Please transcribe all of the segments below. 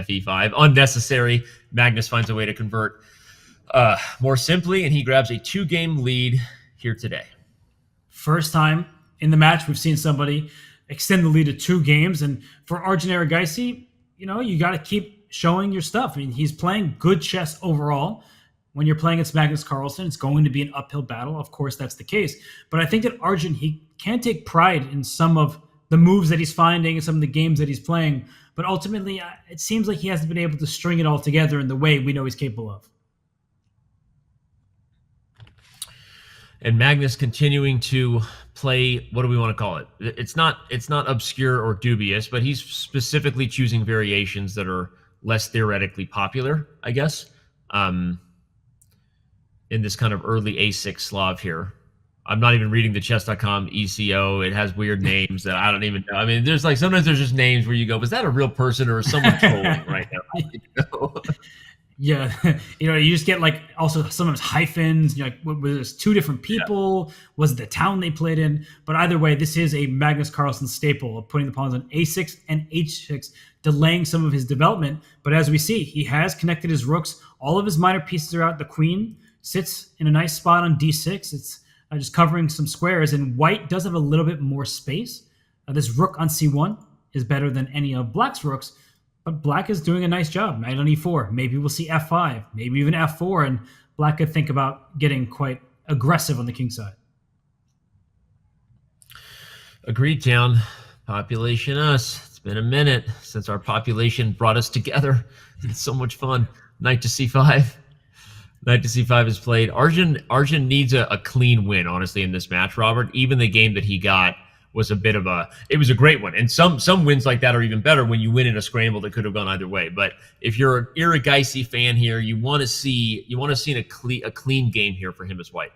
fe5. Unnecessary. Magnus finds a way to convert more simply, and he grabs a 2-game lead here today. First time in the match we've seen somebody extend the lead to 2 games, and for Arjun Erigaisi, you got to keep showing your stuff. I mean, he's playing good chess overall. When you're playing against Magnus Carlsen, it's going to be an uphill battle. Of course, that's the case. But I think that Arjun, he can take pride in some of the moves that he's finding and some of the games that he's playing. But ultimately, it seems like he hasn't been able to string it all together in the way we know he's capable of. And Magnus continuing to play, what do we want to call it? It's not obscure or dubious, but he's specifically choosing variations that are less theoretically popular, I guess. In this kind of early A6 Slav here. I'm not even reading the chess.com ECO. It has weird names that I don't even know. I mean, sometimes there's just names where you go, was that a real person or is someone trolling right now? Yeah. You just get also sometimes hyphens, was this 2 different people? Yeah. Was it the town they played in? But either way, this is a Magnus Carlsen staple of putting the pawns on A6 and H6, delaying some of his development. But as we see, he has connected his rooks. All of his minor pieces are out. The queen sits in a nice spot on D6. It's just covering some squares, and white does have a little bit more space. This rook on C1 is better than any of black's rooks, but black is doing a nice job. Knight on E4. Maybe we'll see F5, maybe even F4, and black could think about getting quite aggressive on the king side. Agreed, Town. Population us. It's been a minute since our population brought us together. It's so much fun. Knight to C5. Knight to C5 is played. Arjun needs a clean win, honestly, in this match, Robert. Even the game that he got was it was a great one. And some wins like that are even better when you win in a scramble that could have gone either way. But if you're an Erigaisi fan here, you want to see a clean game here for him as white.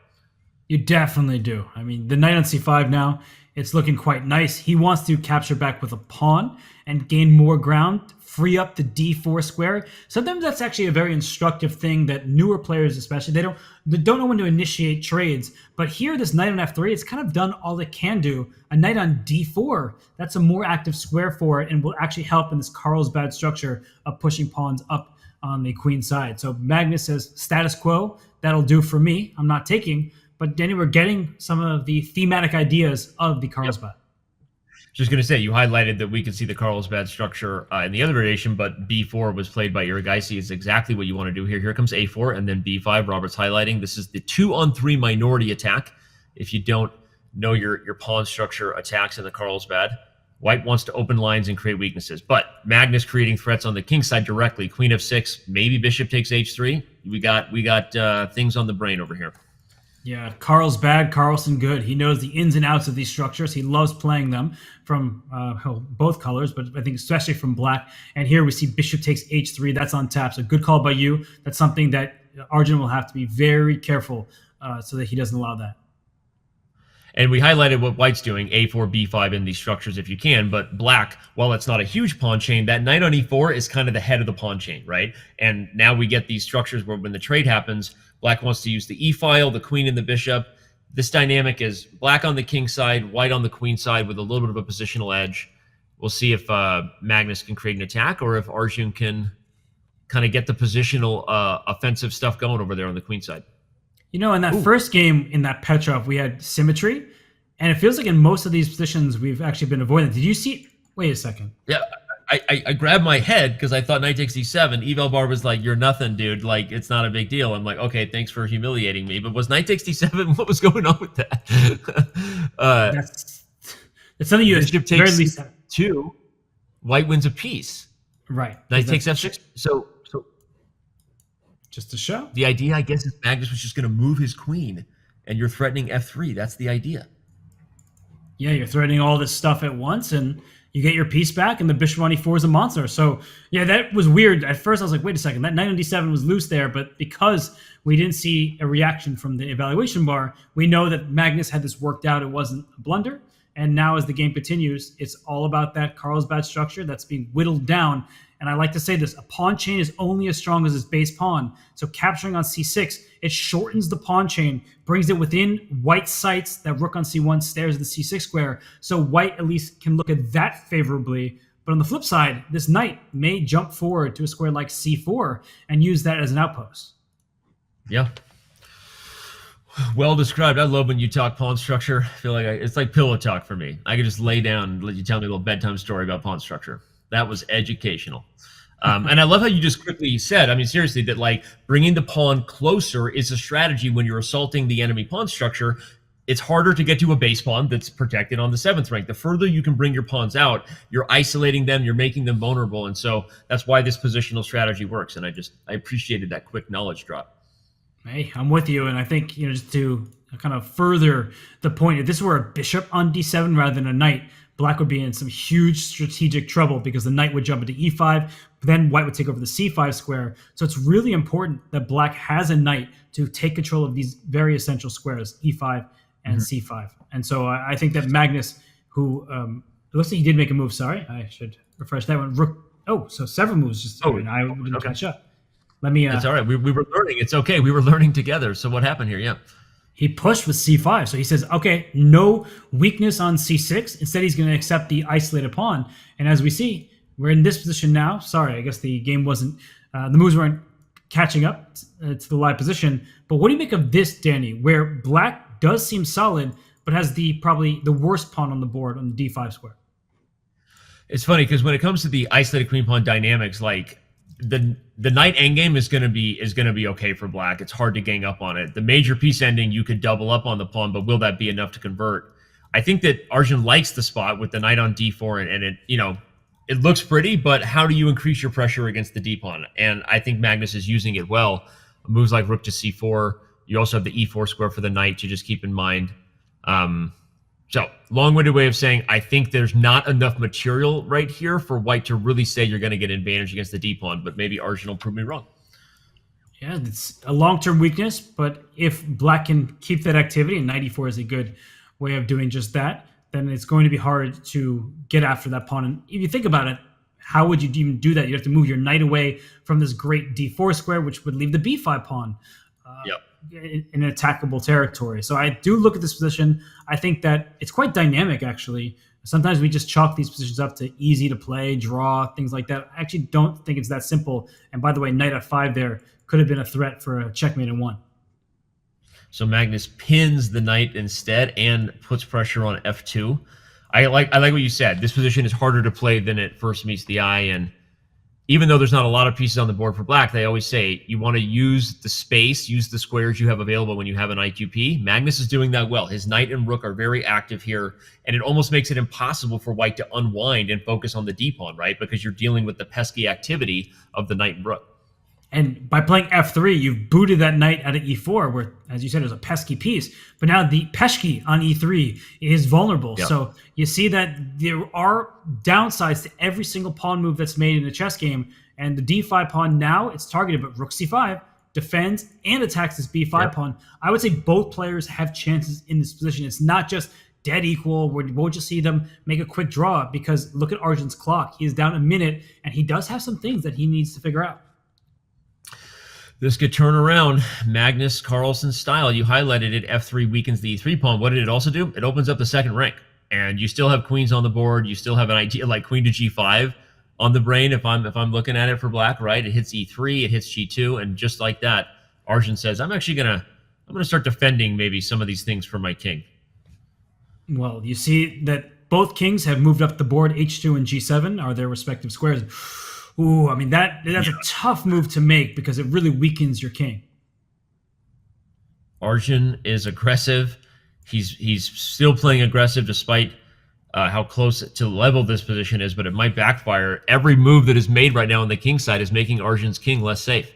You definitely do. I mean, the knight on C5 now, it's looking quite nice. He wants to capture back with a pawn and gain more ground, free up the D4 square. Sometimes that's actually a very instructive thing that newer players especially, they don't know when to initiate trades. But here, this knight on F3, it's kind of done all it can do. A knight on D4, that's a more active square for it and will actually help in this Carlsbad structure of pushing pawns up on the queen side. So Magnus says, status quo, that'll do for me. I'm not taking. But Danny, we're getting some of the thematic ideas of the Carlsbad. Yep. Just going to say, you highlighted that we could see the Carlsbad structure in the other variation, but B4 was played by Erigaisi. Is exactly what you want to do here. Here comes A4 and then B5. Robert's highlighting. This is the 2-on-3 minority attack. If you don't know your pawn structure attacks in the Carlsbad, white wants to open lines and create weaknesses. But Magnus creating threats on the king side directly. Queen F6, maybe bishop takes H3. We got things on the brain over here. Yeah, Carlsbad, Carlsen good. He knows the ins and outs of these structures. He loves playing them from both colors, but I think especially from black. And here we see bishop takes H3. That's on tap. So good call by you. That's something that Arjun will have to be very careful so that he doesn't allow that. And we highlighted what white's doing, A4, B5 in these structures if you can, but black, while it's not a huge pawn chain, that knight on E4 is kind of the head of the pawn chain, right? And now we get these structures where when the trade happens, black wants to use the E-file, the queen and the bishop. This dynamic is black on the king side, white on the queen side with a little bit of a positional edge. We'll see if Magnus can create an attack or if Arjun can kind of get the positional offensive stuff going over there on the queen side. In that first game in that Petrov, we had symmetry, and it feels like in most of these positions we've actually been avoiding. Did you see? Wait a second. Yeah, I grabbed my head because I thought knight takes D7. Eval Bar was like, "You're nothing, dude. Like, it's not a big deal." I'm like, "Okay, thanks for humiliating me." But was knight takes D7? What was going on with that? That's something you bishop takes C2. White wins a piece. Right. Knight takes F6. So. Just to show. The idea, I guess, is Magnus was just going to move his queen, and you're threatening F3. That's the idea. Yeah, you're threatening all this stuff at once, and you get your piece back, and the bishop on E4 is a monster. So, yeah, that was weird. At first, I was like, wait a second. That knight on D7 was loose there, but because we didn't see a reaction from the evaluation bar, we know that Magnus had this worked out. It wasn't a blunder. And now as the game continues, it's all about that Carlsbad structure that's being whittled down. And I like to say this, a pawn chain is only as strong as its base pawn. So capturing on C6, it shortens the pawn chain, brings it within white's sights. That rook on C1 stares at the C6 square. So white at least can look at that favorably. But on the flip side, this knight may jump forward to a square like c4 and use that as an outpost. Yeah. Well described. I love when you talk pawn structure. I feel like it's like pillow talk for me. I could just lay down and let you tell me a little bedtime story about pawn structure. That was educational. And I love how you just quickly said, I mean, seriously, that like bringing the pawn closer is a strategy when you're assaulting the enemy pawn structure. It's harder to get to a base pawn that's protected on the 7th rank. The further you can bring your pawns out, you're isolating them, you're making them vulnerable. And so that's why this positional strategy works. And I appreciated that quick knowledge drop. Hey, I'm with you. And I think, just to kind of further the point, if this were a bishop on d7 rather than a knight, black would be in some huge strategic trouble because the knight would jump into e5, then white would take over the c5 square. So it's really important that black has a knight to take control of these very essential squares, e5 and c5. And so I think that Magnus, who it looks like he did make a move. Sorry, I should refresh that one. Rook. Oh, so several moves just. Oh, and I didn't catch up. Let me. That's all right. We were learning. It's okay. We were learning together. So what happened here? Yeah. He pushed with c5. So he says, okay, no weakness on c6. Instead, he's going to accept the isolated pawn. And as we see, we're in this position now. Sorry, I guess the game wasn't, the moves weren't catching up to the live position. But what do you make of this, Danny, where black does seem solid, but has probably the worst pawn on the board on the d5 square? It's funny because when it comes to the isolated queen pawn dynamics, like the knight endgame is gonna be okay for black. It's hard to gang up on it. The major piece ending, you could double up on the pawn, but will that be enough to convert? I think that Arjun likes the spot with the knight on d4, and it it looks pretty, but how do you increase your pressure against the d pawn? And I think Magnus is using it well. Moves like rook to c4. You also have the e4 square for the knight to just keep in mind. So long-winded way of saying, I think there's not enough material right here for white to really say you're going to get an advantage against the d pawn, but maybe Arjun will prove me wrong. Yeah, it's a long-term weakness, but if black can keep that activity, and knight e4 is a good way of doing just that, then it's going to be hard to get after that pawn. And if you think about it, how would you even do that? You have to move your knight away from this great d4 square, which would leave the b5 pawn in attackable territory. So I do look at this position. I think that it's quite dynamic, actually. Sometimes we just chalk these positions up to easy to play, draw, things like that. I actually don't think it's that simple. And by the way, knight f5 there could have been a threat for a checkmate in one. So Magnus pins the knight instead and puts pressure on f2. I like what you said. This position is harder to play than it first meets the eye, and even though there's not a lot of pieces on the board for black, they always say you want to use the space, use the squares you have available when you have an IQP. Magnus is doing that well. His knight and rook are very active here, and it almost makes it impossible for white to unwind and focus on the d pawn, right? Because you're dealing with the pesky activity of the knight and rook. And by playing f3, you've booted that knight out of e4, where, as you said, it was a pesky piece. But now the pesky on e3 is vulnerable. Yep. So you see that there are downsides to every single pawn move that's made in a chess game. And the d5 pawn now, it's targeted, but rook c5 defends and attacks this b5 pawn. I would say both players have chances in this position. It's not just dead equal, where we'll just see them make a quick draw, because look at Arjun's clock. He is down a minute, and he does have some things that he needs to figure out. This could turn around Magnus Carlsen style. You highlighted it. F3 weakens the E3 pawn. What did it also do? It opens up the second rank, and you still have queens on the board. You still have an idea like queen to G5 on the brain. If I'm looking at it for black, right? It hits E3, it hits G2, and just like that, Arjun says, I'm gonna start defending maybe some of these things for my king. Well, you see that both kings have moved up the board. H2 and G7 are their respective squares. Ooh, I mean, that's a tough move to make because it really weakens your king. Arjun is aggressive. He's still playing aggressive despite how close to level this position is, but it might backfire. Every move that is made right now on the king side is making Arjun's king less safe.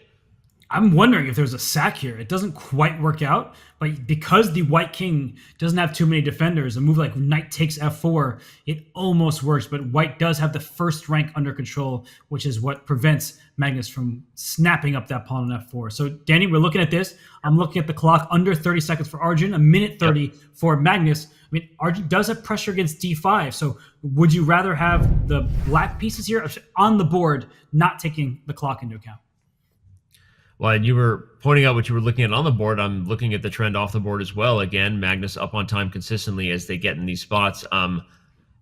I'm wondering if there's a sack here. It doesn't quite work out, but because the white king doesn't have too many defenders, a move like knight takes f4, it almost works, but white does have the first rank under control, which is what prevents Magnus from snapping up that pawn on f4. So, Danny, we're looking at this. I'm looking at the clock, under 30 seconds for Arjun, a minute 30 for Magnus. I mean, Arjun does have pressure against d5, so would you rather have the black pieces here on the board, not taking the clock into account? Well, and you were pointing out what you were looking at on the board. I'm looking at the trend off the board as well. Again, Magnus up on time consistently as they get in these spots.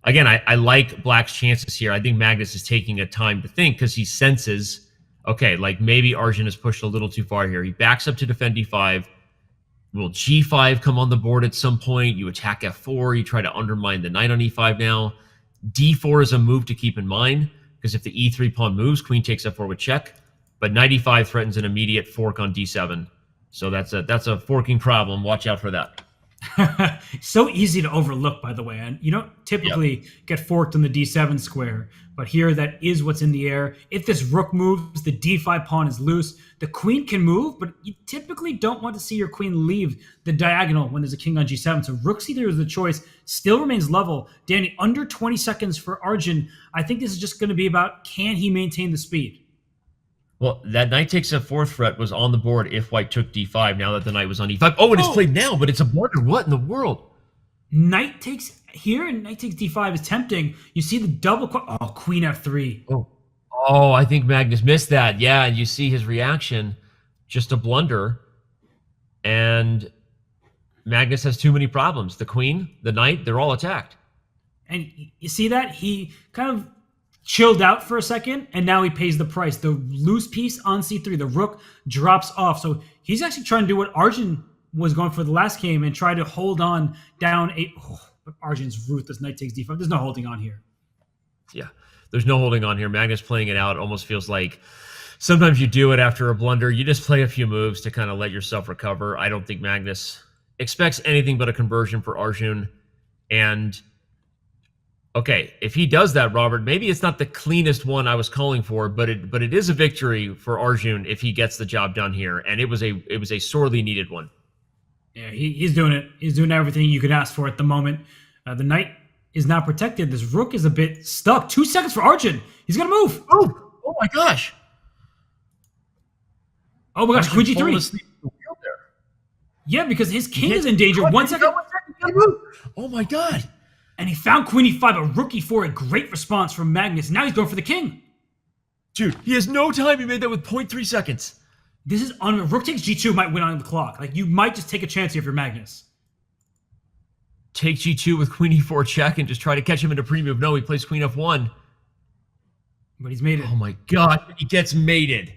again, I like Black's chances here. I think Magnus is taking a time to think because he senses, okay, like maybe Arjun has pushed a little too far here. He backs up to defend d5. Will g5 come on the board at some point? You attack f4. You try to undermine the knight on e5 now. d4 is a move to keep in mind because if the e3 pawn moves, queen takes f4 with check. But knight e5 threatens an immediate fork on d7. So that's a forking problem. Watch out for that. So easy to overlook, by the way. And you don't typically get forked on the d7 square, but here that is what's in the air. If this rook moves, the d5 pawn is loose. The queen can move, but you typically don't want to see your queen leave the diagonal when there's a king on g7. So rook c3 is the choice. Still remains level. Danny, under 20 seconds for Arjun. I think this is just going to be about, can he maintain the speed? Well, that knight takes f4 threat was on the board if white took d5, now that the knight was on e5. Oh, and it's played now, but it's a blunder. What in the world? Knight takes here and knight takes d5 is tempting. You see the double, queen f3. Oh, I think Magnus missed that. Yeah, and you see his reaction, just a blunder. And Magnus has too many problems. The queen, the knight, they're all attacked. And you see that? He kind of chilled out for a second, and now he pays the price. The loose piece on c3, the rook drops off. So he's actually trying to do what Arjun was going for the last game and try to hold on down but Arjun's ruthless. Knight takes d5. There's no holding on here. Yeah, there's no holding on here. Magnus playing it out almost feels like sometimes you do it after a blunder. You just play a few moves to kind of let yourself recover. I don't think Magnus expects anything but a conversion for Arjun. And okay, if he does that, Robert, maybe it's not the cleanest one I was calling for, but it is a victory for Arjun if he gets the job done here, and it was a sorely needed one. Yeah, he's doing it. He's doing everything you could ask for at the moment. The knight is not protected. This rook is a bit stuck. 2 seconds for Arjun. He's gonna move. Oh my gosh. Oh my gosh, queen g3. Yeah, because his king is in danger. 1 second. Oh my god. And he found queen e5, a rook e4, a great response from Magnus. Now he's going for the king. Dude, he has no time. He made that with 0.3 seconds. This is rook takes g2 might win on the clock. Like, you might just take a chance here if you're Magnus. Take g2 with queen e4 check and just try to catch him into pre-move. No, he plays queen f1. But he's made it. Oh my god, he gets mated.